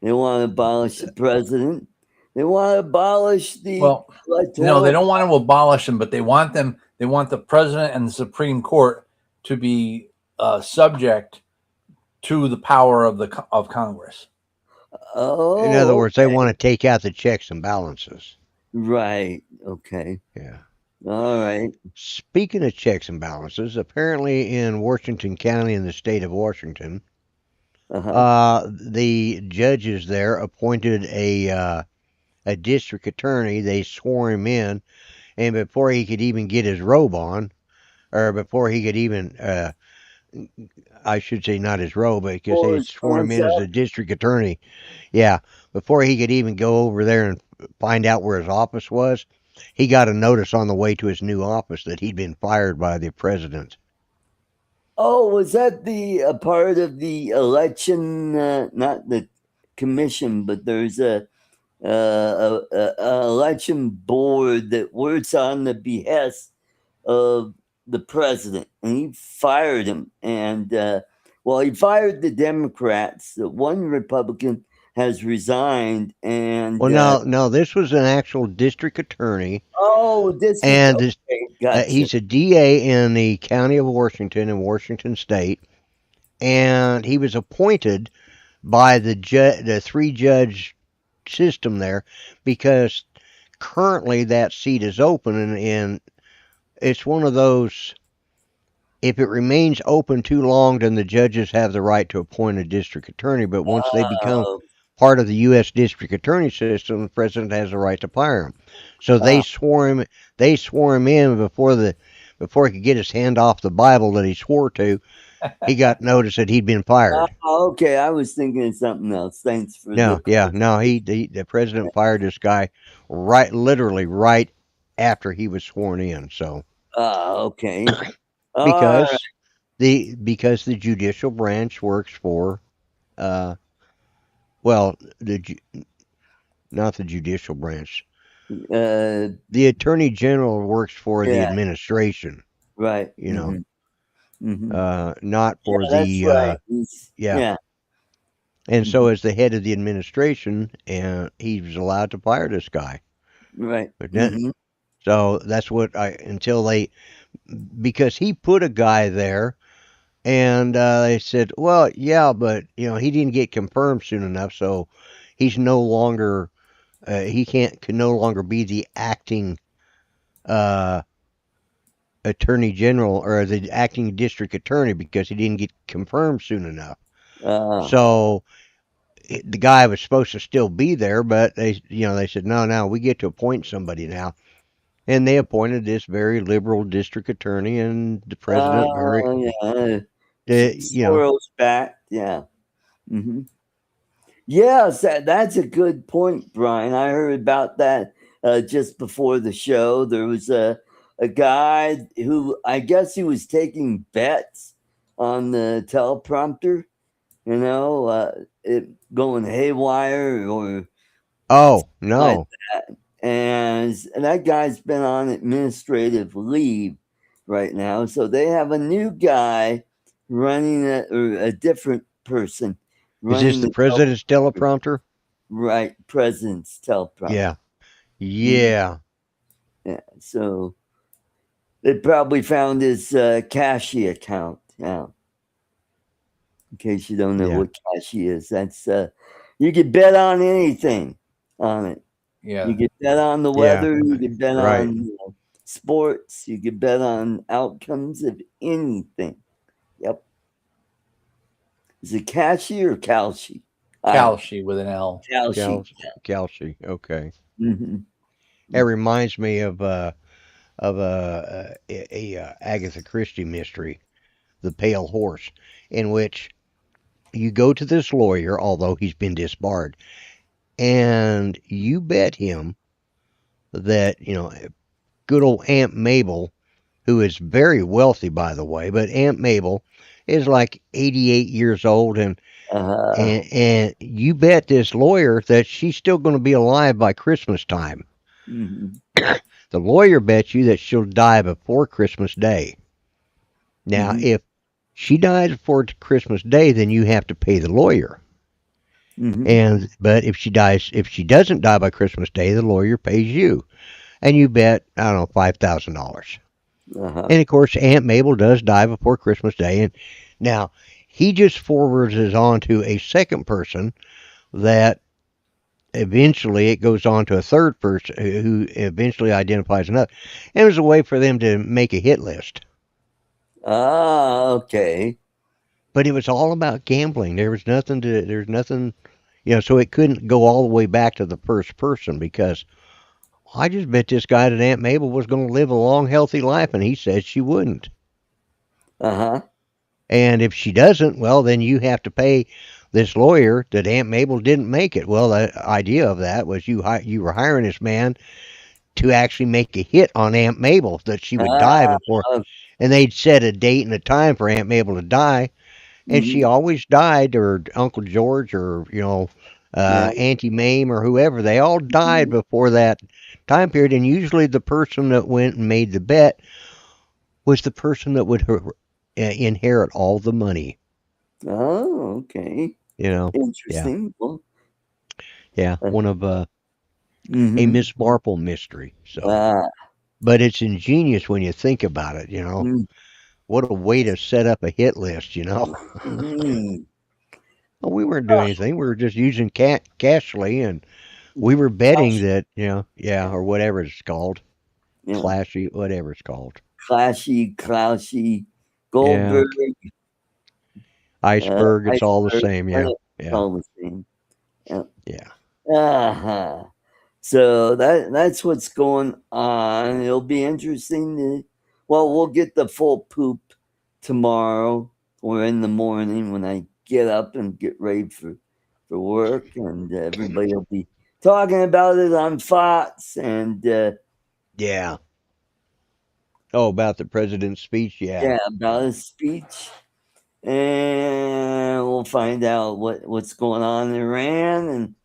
They want to abolish the president. They want to abolish the Well, electoral. they don't want to abolish them, but they want them. They want the president and the Supreme Court to be subject to the power of Congress. Oh, in other words, they okay. want to take out the checks and balances. Right. Okay. Yeah. All right. Speaking of checks and balances, apparently in Washington County in the state of Washington, Uh-huh. the judges there appointed a district attorney. They swore him in, and before he could even get his robe on, or before he could even, I should say not his robe, because For they his sworn him in as a concept. district attorney. Yeah, before he could even go over there and find out where his office was, he got a notice on the way to his new office that he'd been fired by the president. Oh, was that the part of the election? Not the commission, but there's a election board that works on the behest of the president, and he fired him. And well, he fired the Democrats. One Republican has resigned, and Well, no, this was an actual district attorney, oh, district. and Okay, gotcha. he's a DA in the county of Washington in Washington State, and he was appointed by the three judge system there because currently that seat is open, and it's one of those. If it remains open too long, then the judges have the right to appoint a district attorney. But once they become Uh, part of the U.S. district attorney system, the president has the right to fire him. So uh, they swore him in before he could get his hand off the Bible that he swore to. He got notice that he'd been fired. okay, I was thinking of something else. Thanks for the No, yeah, no, the president fired this guy literally right after he was sworn in. So okay. All right. because the judicial branch works for uh well not the judicial branch, Uh, the attorney general works for the yeah, administration, right. you know, Hmm. not Yeah, for that's the right. yeah. Yeah. And so Mhm. as the head of the administration, and he was allowed to fire this guy. Right. But Hmm. so that's what I until they because he put a guy there. And they said, well, yeah, but he didn't get confirmed soon enough, so he's no longer he can no longer be the acting uh, attorney general or the acting district attorney because he didn't get confirmed soon enough. Uh, So the guy was supposed to still be there, but they said no, we get to appoint somebody now, and they appointed this very liberal district attorney, and the president very yeah. the you know Soros back. Yeah. Hmm. Yes, that's a good point, Brian. I heard about that just before the show. There was a guy who, I guess he was taking bets on the teleprompter, it going haywire or Oh like no, that. And that guy's been on administrative leave right now. So they have a new guy running or a different person is this running the the president's teleprompter? right president's teleprompter. Yeah, Mhm. yeah, Yeah. So they probably found his Cashy account now. In case you don't know yeah, what Cashy is, that's you could bet on anything on it. Yeah. You could bet on the yeah. weather. You could bet Right. on sports. You could bet on outcomes of anything. Yep. Is it Cashy or Calci? Kalshi with an L. Calci. Kelsey. Okay. Mm-hmm. That reminds me of a Agatha Christie mystery, The Pale Horse, in which you go to this lawyer, although he's been disbarred, and you bet him that, good old Aunt Mabel, who is very wealthy, by the way, but Aunt Mabel is like 88 years old, and Uh-huh. and you bet this lawyer that she's still going to be alive by Christmas time. Mm-hmm. The lawyer bets you that she'll die before Christmas Day. Now, Mm-hmm. if she dies before Christmas Day, then you have to pay the lawyer. Mm-hmm. But if she doesn't die by Christmas Day, the lawyer pays you. And you bet, I don't know, $5,000. Uh-huh. And of course, Aunt Mabel does die before Christmas Day. And now he just forwards it on to a second person that eventually it goes on to a third person who eventually identifies another. And it was a way for them to make a hit list. Ah, okay. But it was all about gambling. There's nothing, so it couldn't go all the way back to the first person because I just bet this guy that Aunt Mabel was going to live a long, healthy life, and he said she wouldn't. Uh-huh. And if she doesn't, well, then you have to pay this lawyer that Aunt Mabel didn't make it. Well, the idea of that was you were hiring this man to actually make a hit on Aunt Mabel that she would die Ah, before, and they'd set a date and a time for Aunt Mabel to die, and she mm-hmm. always died, or Uncle George, or Yeah. Auntie Mame, or whoever. They all died before that time period, and usually the person that went and made the bet was the person that would inherit all the money. Oh, okay. Yeah, Interesting. Well, yeah, one of a mm-hmm. Miss Marple mystery. So, Ah, but it's ingenious when you think about it. What a way to set up a hit list. mm-hmm. Well, we weren't doing anything. We were just using Cashly, and we were betting that, yeah, or whatever it's called, Yeah. Clashy, whatever it's called. Clashy, Cloushy, Yeah, Goldberg, Iceberg, it's all the Iceberg, same. Yeah, yeah, all the same. Yeah. yeah. Uh-huh. So that's what's going on. It'll be interesting we'll get the full poop tomorrow or in the morning when I get up and get ready for work, and everybody will be talking about it on Fox and Yeah. Oh, about the president's speech? Yeah. about his speech. And we'll find out what's going on in Iran, and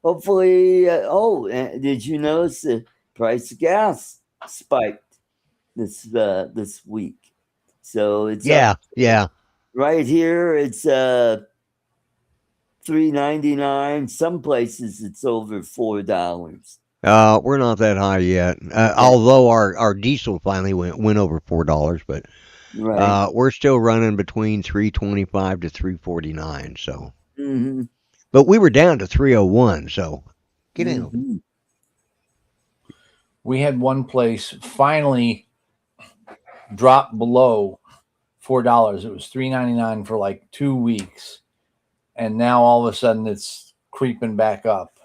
hopefully. Did you notice the price of gas spiked this week? So it's up Yeah, yeah. right here. It's $3.99. Some places it's over $4. We're not that high yet. Yeah, Although our diesel finally went over $4, but right. we're still running between 325 to 349. So, Mm-hmm. but we were down to 301. So, get out. Mm-hmm. We had one place finally drop below $4. It was $3.99 for like 2 weeks, and now all of a sudden it's creeping back up.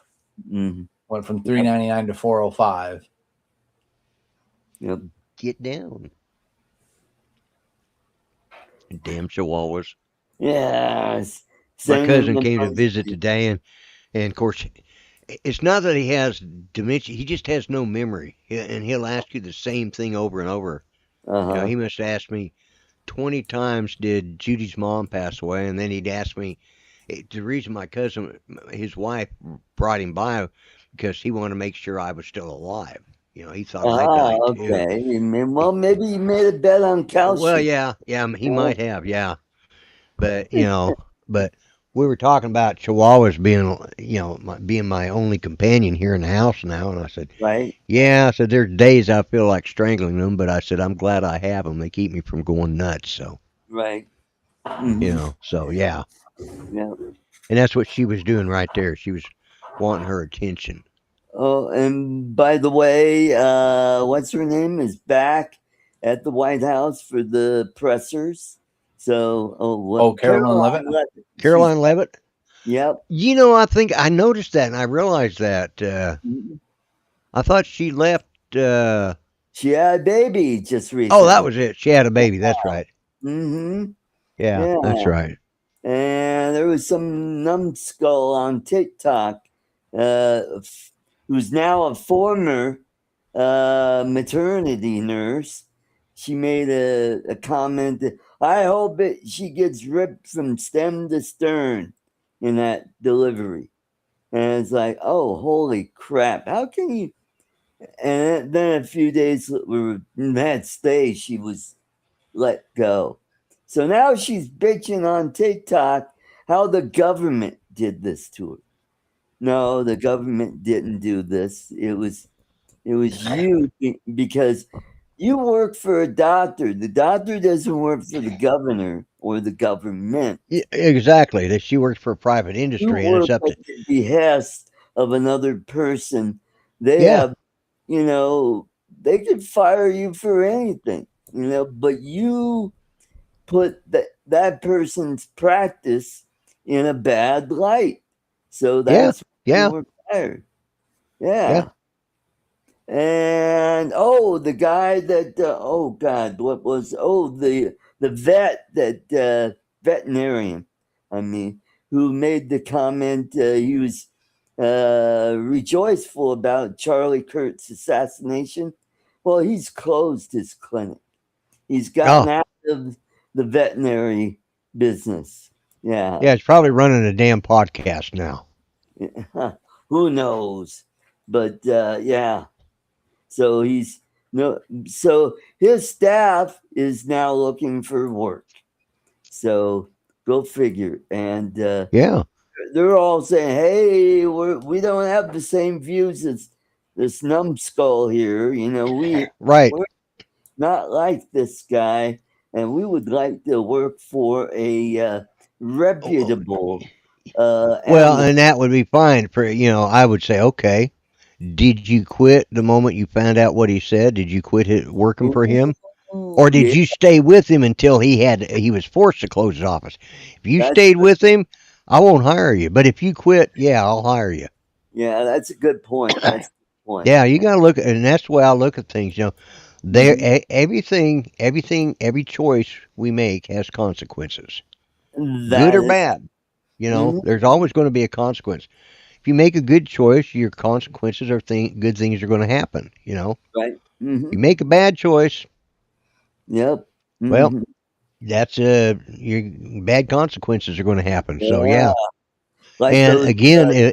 Mm-hmm. Went from $3.99 to $4.05. Yep. Get down. Damn chihuahuas. Yeah. My Sending cousin them came to messages. visit today, and of course it's not that he has dementia. He just has no memory, and he'll ask you the same thing over and over. Uh-huh. He must ask me 20 times, did Judy's mom pass away? And then he'd ask me, the reason my cousin, his wife, brought him by because he wanted to make sure I was still alive. He thought I died too. Okay. Well, maybe you made a bet on Well, calcium. yeah, he might have, yeah. But, but we were talking about Chihuahuas being, being my only companion here in the house now. And I said, Right? yeah, I said, there's days I feel like strangling them, but I said, I'm glad I have them. They keep me from going nuts. So, Right. Hmm. so yeah. Yeah. And that's what she was doing right there. She was wanting her attention. Oh, and by the way, what's her name is back at the White House for the pressers. So, Carolyn Levitt. Levitt. She's, Caroline Levitt? yep. I think I noticed that and I realized that. Mhm. I thought she left. She had a baby just Oh, that recently. was it. She had a baby. That's right. Mm-hmm. Yeah, Yeah. that's right. And there was some numbskull on TikTok uh, who's now a former maternity nurse. She made a comment that I hope she gets ripped from stem to stern in that delivery. And it's like, oh, holy crap. How can you? And then a few days the next day, she was let go. So now she's bitching on TikTok how the government did this to her. No, the government didn't do this. It was you because you work for a doctor. The doctor doesn't work for the governor or the government. Yeah, exactly. That she works for a private You industry, and it's work up at to. the behest of another person. They Yeah, have, they could fire you for anything, but you put that person's practice in a bad light. So yeah, that's why you yeah, were fired. yeah. Yeah. And the guy that oh God, what was the vet that veterinarian, I mean, who made the comment he was rejoiceful about Charlie Kirk's assassination. Well, he's closed his clinic. He's gotten Oh, out of the veterinary business. Yeah. yeah. It's probably running a damn podcast now. Who knows? But yeah. So he's no so his staff is now looking for work. So go figure. And Yeah, they're all saying, "Hey, we don't have the same views as this numbskull here. right. We're not like this guy, and we would like to work for a reputable Well, animal." and that would be fine for I would say, okay. Did you quit the moment you found out what he said? Did you quit working for him? Or Ooh, did yeah, you stay with him until he was forced to close his office? If you that's stayed with him, I won't hire you. But if you quit, yeah, I'll hire you. that's a good point. That's a good point. Yeah, you got to look at, and that's the way I look at things. Mhm. every choice we make has consequences, good That or is, bad. mhm, There's always going to be a consequence. If you make a good choice, your consequences are good things are going to happen. right. You Hmm. make a bad choice, Yep. well, Hmm. that's your bad consequences are going to happen. So Yeah. yeah, Like and those. again,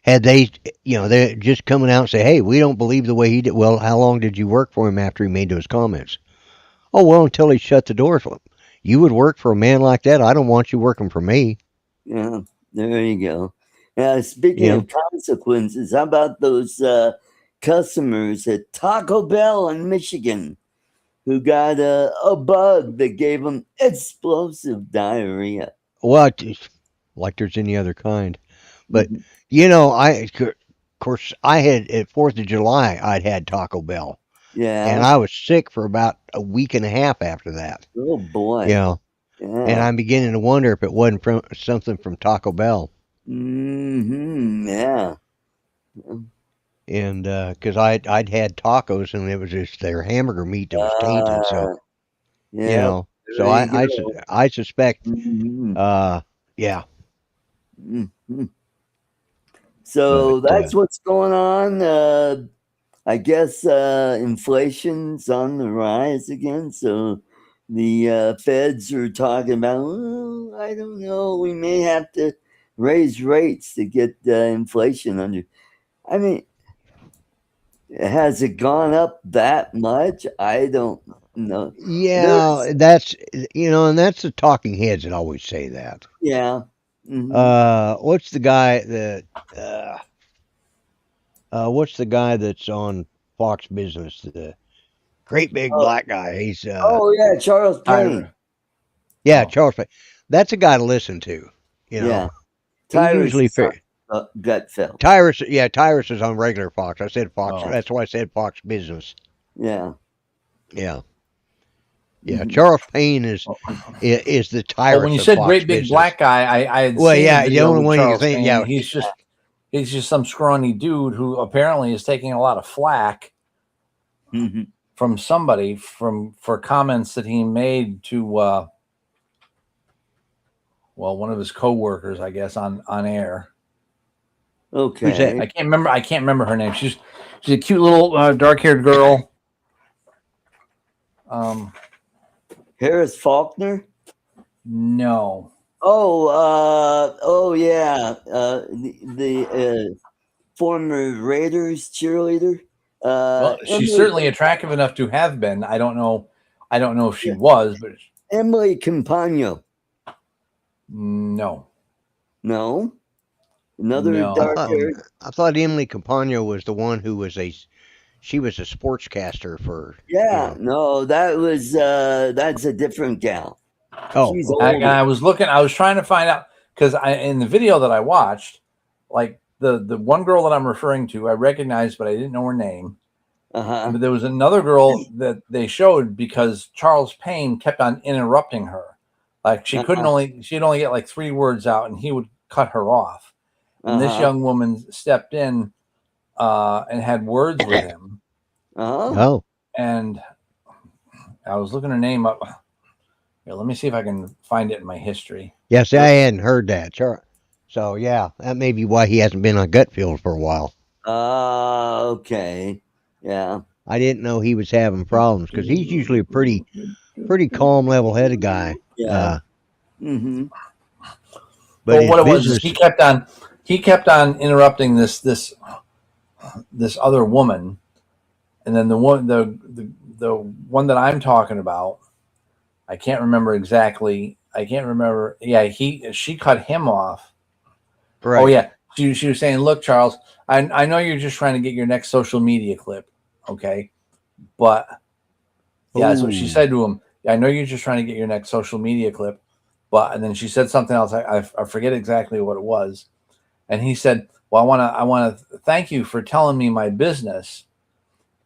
had they, they're just coming out and say, hey, we don't believe the way he did. Well, how long did you work for him after he made those comments? Oh well, until he shut the door for him. You would work for a man like that? I don't want you working for me. Yeah. There you go. Yeah. Speaking You know, of consequences, how about those customers at Taco Bell in Michigan who got a bug that gave them explosive diarrhea? well, like there's any other kind. But Mhm. of course, I had at Fourth of July, I'd had Taco Bell, and Yeah. I was sick for about a week and a half after that. Oh You boy. know, and Yeah. I'm beginning to wonder if it wasn't from something from Taco Bell, Yeah. and because I'd had tacos and it was just their hamburger meat that was tainted. So Uh, yep. so There you go. I suspect, Mhm. uh, yeah, Mhm. So But that's what's going on. I guess inflation's on the rise again. So the feds are talking about, well, I don't know, we may have to raise rates to get inflation under. I mean, has it gone up that much? I don't know. yeah, that's and that's the talking heads that always say that. Yeah. Mm-hmm. What's the guy that what's the guy that's on Fox Business? The great big Oh, black guy. He's oh, yeah, Charles Payne. yeah, Oh. Charles. That's a guy to listen to. Yeah. He Tyrus usually is on Gutfeld. Tyrus. Yeah, Tyrus is on regular Fox. I said Fox. Oh. That's why I said Fox Business. Yeah. Yeah. Yeah, Mhm. Charles Payne is the Tyrus Well, when you of said Fox great big Business. black guy, I had Well, seen yeah, a the video only with one you can Charles think. Payne. Yeah, He's just some scrawny dude who apparently is taking a lot of flack Mhm. from somebody for comments that he made to one of his coworkers, I guess, on air. Who's that? Okay. I can't remember her name. She's a cute little dark-haired girl. Harris Faulkner? No. Oh yeah. The former Raiders cheerleader. Well, she's Emily, certainly attractive enough to have been. I don't know if she was, but Emily Campagno. no. No. Another No. dark haired. I thought Emily Campagno was the one who was she was a sportscaster for. Yeah, no, that's a different gal. Oh, She's okay. And I was trying to find out because in the video that I watched, like the one girl that I'm referring to, I recognized, but I didn't know her name. Uh-huh. But there was another girl that they showed because Charles Payne kept on interrupting her. Like she'd only get like 3 words out and he would cut her off. And this young woman stepped in and had words with him. Oh. And I was looking her name up. Here, let me see if I can find it in my history. Yeah, see, I hadn't heard that. Sure. So yeah, that may be why he hasn't been on Gutfield for a while. Okay. Yeah. I didn't know he was having problems because he's usually a pretty calm, level-headed guy. Yeah. Mm-hmm. But what it was business, is he kept on interrupting this other woman, and then the one that I'm talking about, I can't remember exactly. I can't remember. Yeah, she cut him off. right. Oh yeah, she was saying, "Look, Charles, I know you're just trying to get your next social media clip, okay? But yeah, that's what she said to him. I know you're just trying to get your next social media clip, but," and then she said something else. I forget exactly what it was, and he said, "Well, I want to thank you for telling me my business,"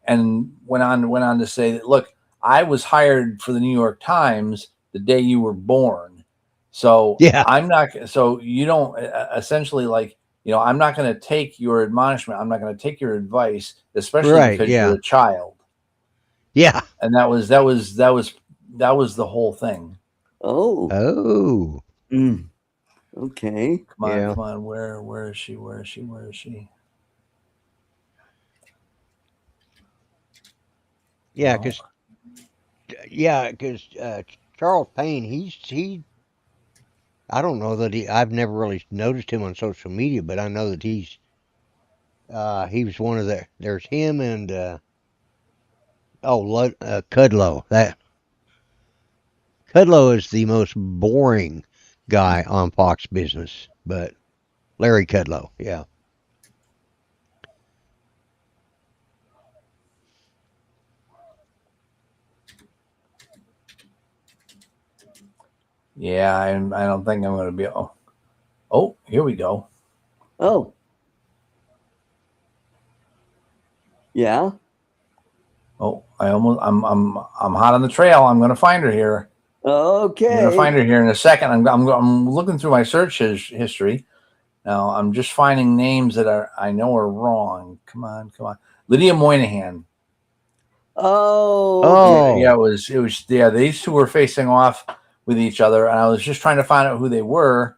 and went on to say that, "Look, I was hired for the New York Times the day you were born, so Yeah. I'm not. So you don't essentially like." I'm not going to take your admonishment. I'm not going to take your advice, especially Right, because yeah. you're a child. Yeah. And that was the whole thing. Oh. Oh. Okay. Come on. Where is she? Where is she? Yeah, because Charles Payne, he. I don't know that I've never really noticed him on social media, but I know that he was one of there's him and Kudlow. That Kudlow is the most boring guy on Fox Business, but Larry Kudlow, yeah. Yeah, I don't think I'm going to be. Oh, here we go. Oh. Yeah. Oh, I'm hot on the trail. I'm going to find her here. Okay. I'm going to find her here in a second. I'm looking through my search history. Now I'm just finding names that I know are wrong. Come on. Lydia Moynihan. Oh. Yeah, it was these two were facing off with each other, and I was just trying to find out who they were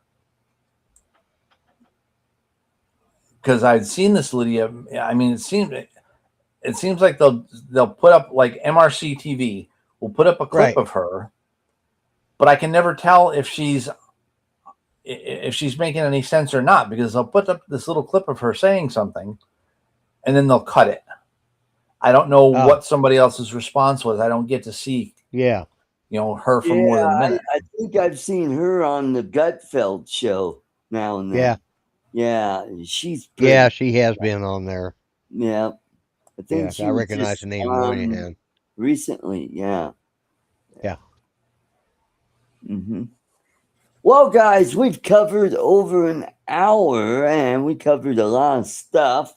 because I'd seen this Lydia. I mean, it seems like they'll put up, like MRC TV will put up a clip Right. of her, but I can never tell if she's making any sense or not, because they'll put up this little clip of her saying something and then they'll cut it. I don't know what somebody else's response was. I don't get to see, Yeah. her for more than a minute. I think I've seen her on the Gutfeld show now and then. Yeah, she's pretty. Yeah, she has been on there. Yeah, I think she I recognize the name Moynihan. Recently. Yeah. Mm-hmm. Well, guys, we've covered over an hour and we covered a lot of stuff.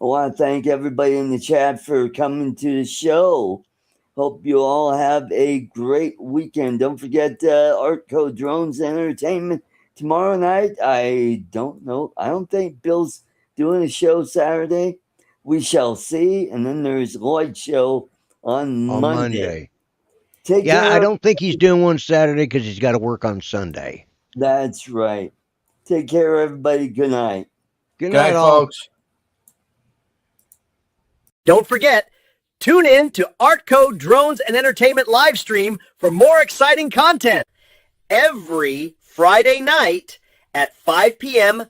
I want to thank everybody in the chat for coming to the show. Hope you all have a great weekend. Don't forget Artco Drones Entertainment tomorrow night. I don't know. I don't think Bill's doing a show Saturday. We shall see. And then there's Lloyd's show on Monday. Take care. I don't think he's doing one Saturday because he's got to work on Sunday. That's right. Take care, everybody. Good night. Good night, folks. Don't forget, tune in to Artco Drones and Entertainment live stream for more exciting content every Friday night at 5 p.m.